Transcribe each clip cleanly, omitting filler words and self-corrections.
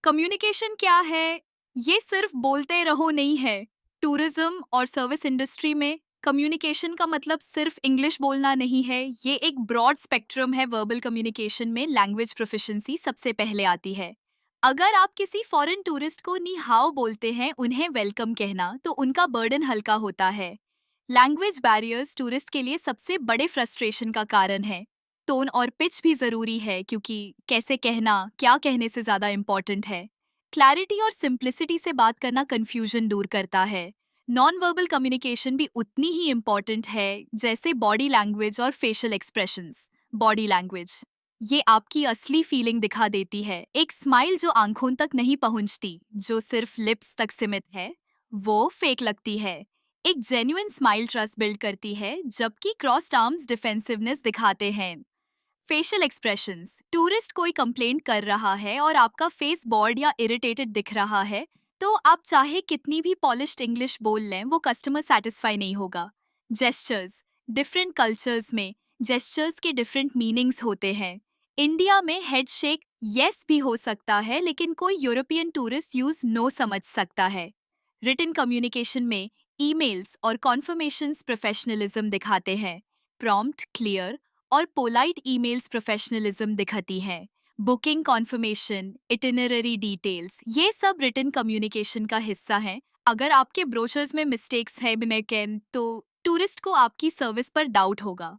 Communication क्या है? ये सिर्फ बोलते रहो नहीं है। टूरिज्म और सर्विस इंडस्ट्री में कम्युनिकेशन का मतलब सिर्फ इंग्लिश बोलना नहीं है। ये एक ब्रॉड स्पेक्ट्रम है। वर्बल कम्युनिकेशन में लैंग्वेज प्रोफिशिएंसी सबसे पहले आती है। अगर आप किसी फॉरेन टूरिस्ट को नी हाओ बोलते हैं, उन्हें वेलकम कहना, तो उनका बर्डन हल्का होता है। लैंग्वेज बैरियर्स टूरिस्ट के लिए सबसे बड़े फ्रस्ट्रेशन का कारण है। टोन और पिच भी जरूरी है, क्योंकि कैसे कहना क्या कहने से ज्यादा इम्पोर्टेंट है। क्लैरिटी और सिंप्लिसिटी से बात करना कंफ्यूजन दूर करता है। नॉन वर्बल कम्युनिकेशन भी उतनी ही इम्पोर्टेंट है, जैसे बॉडी लैंग्वेज और फेशियल एक्सप्रेशंस। बॉडी लैंग्वेज ये आपकी असली फीलिंग दिखा देती है। एक स्माइल जो आंखों तक नहीं पहुंचती, जो सिर्फ लिप्स तक सीमित है, वो फेक लगती है। एक जेन्युइन स्माइल ट्रस्ट बिल्ड करती है, जबकि क्रॉस्ड आर्म्स डिफेंसिवनेस दिखाते हैं। फेशियल एक्सप्रेशंस टूरिस्ट कोई कंप्लेंट कर रहा है और आपका फेस बॉर्ड या इरिटेटेड दिख रहा है, तो आप चाहे कितनी भी पॉलिश्ड इंग्लिश बोल लें, वो कस्टमर सेटिस्फाई नहीं होगा। जेस्चर्स डिफरेंट कल्चर्स में जेस्चर्स के डिफरेंट मीनिंग्स होते हैं। इंडिया में हेड शेक यस भी हो सकता है, लेकिन कोई यूरोपियन टूरिस्ट यूज नो समझ सकता है। रिटन कम्युनिकेशन में ईमेल्स और कॉन्फर्मेशंस प्रोफेशनलिज्म दिखाते हैं। प्रॉम्प्ट, क्लियर और पोलाइट ईमेल्स प्रोफेशनलिज्म दिखाती हैं। बुकिंग कॉन्फर्मेशन, इटिनररी डिटेल्स, ये सब रिटन कम्युनिकेशन का हिस्सा हैं। अगर आपके ब्रोशर्स में मिस्टेक्स है बिनेकेन, तो टूरिस्ट को आपकी सर्विस पर डाउट होगा।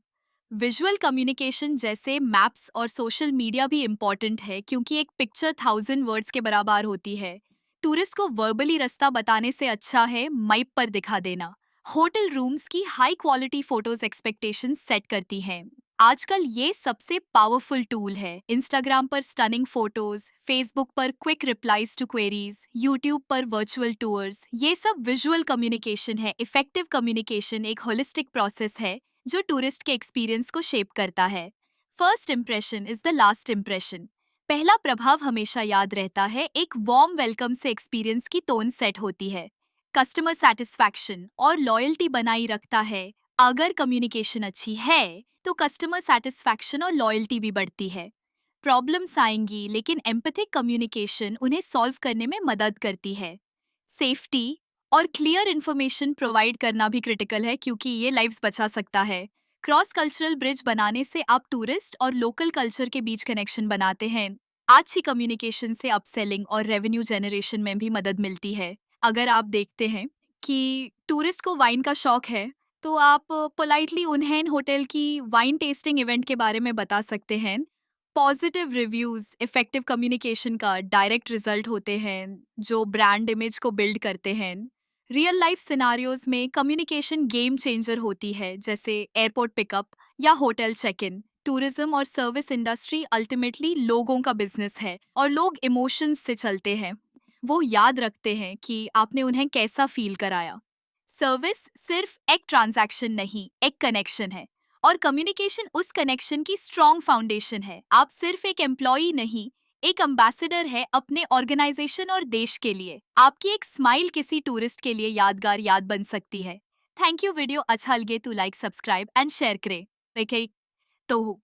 विजुअल कम्युनिकेशन जैसे मैप्स और सोशल मीडिया भी इम्पॉर्टेंट है, क्योंकि एक पिक्चर 1000 वर्ड्स के बराबर होती है। टूरिस्ट को वर्बली रास्ता बताने से अच्छा है मैप पर दिखा देना। होटल रूम्स की high quality photos expectations set करती हैं। आजकल ये सबसे पावरफुल टूल है। इंस्टाग्राम पर स्टनिंग फोटोज, फेसबुक पर quick replies to queries, YouTube पर वर्चुअल टूर्स, ये सब विजुअल कम्युनिकेशन है। इफेक्टिव कम्युनिकेशन एक होलिस्टिक प्रोसेस है, जो टूरिस्ट के एक्सपीरियंस को शेप करता है। First impression is the last impression. पहला प्रभाव हमेशा याद रहता है। एक वार्म वेलकम से एक्सपीरियंस की टोन सेट होती है। कस्टमर सेटिस्फैक्शन और लॉयल्टी बनाई रखता है। अगर कम्युनिकेशन अच्छी है, तो कस्टमर सेटिस्फैक्शन और लॉयल्टी भी बढ़ती है। प्रॉब्लम्स आएंगी, लेकिन एम्पैथिक कम्युनिकेशन उन्हें सॉल्व करने में मदद करती है। सेफ्टी और क्लियर इन्फॉर्मेशन प्रोवाइड करना भी क्रिटिकल है, क्योंकि ये लाइव्स बचा सकता है। क्रॉस कल्चरल ब्रिज बनाने से आप टूरिस्ट और लोकल कल्चर के बीच कनेक्शन बनाते हैं। अच्छी कम्युनिकेशन से अपसेलिंग और रेवेन्यू जनरेशन में भी मदद मिलती है। अगर आप देखते हैं कि टूरिस्ट को वाइन का शौक है, तो आप पोलाइटली उन्हें होटल की वाइन टेस्टिंग इवेंट के बारे में बता सकते हैं। पॉजिटिव रिव्यूज इफेक्टिव कम्युनिकेशन का डायरेक्ट रिजल्ट होते हैं, जो ब्रांड इमेज को बिल्ड करते हैं। रियल लाइफ सिनारियोज में कम्युनिकेशन गेम चेंजर होती है, जैसे एयरपोर्ट पिकअप या होटल चेक इन। टूरिज्म और सर्विस इंडस्ट्री अल्टीमेटली लोगों का बिजनेस है, और लोग इमोशंस से चलते हैं। वो याद रखते हैं कि आपने उन्हें कैसा फील कराया। सर्विस सिर्फ एक ट्रांजैक्शन नहीं, एक कनेक्शन है। और कम्युनिकेशन उस कनेक्शन की स्ट्रॉन्ग फाउंडेशन है। आप सिर्फ एक एम्प्लॉई नहीं, एक एम्बेसडर है अपने ऑर्गेनाइजेशन और देश के लिए। आपकी एक स्माइल किसी टूरिस्ट के लिए यादगार याद बन सकती है। Thank you. वीडियो अच्छा लगे तो लाइक, सब्सक्राइब एंड शेयर करें। देखें तो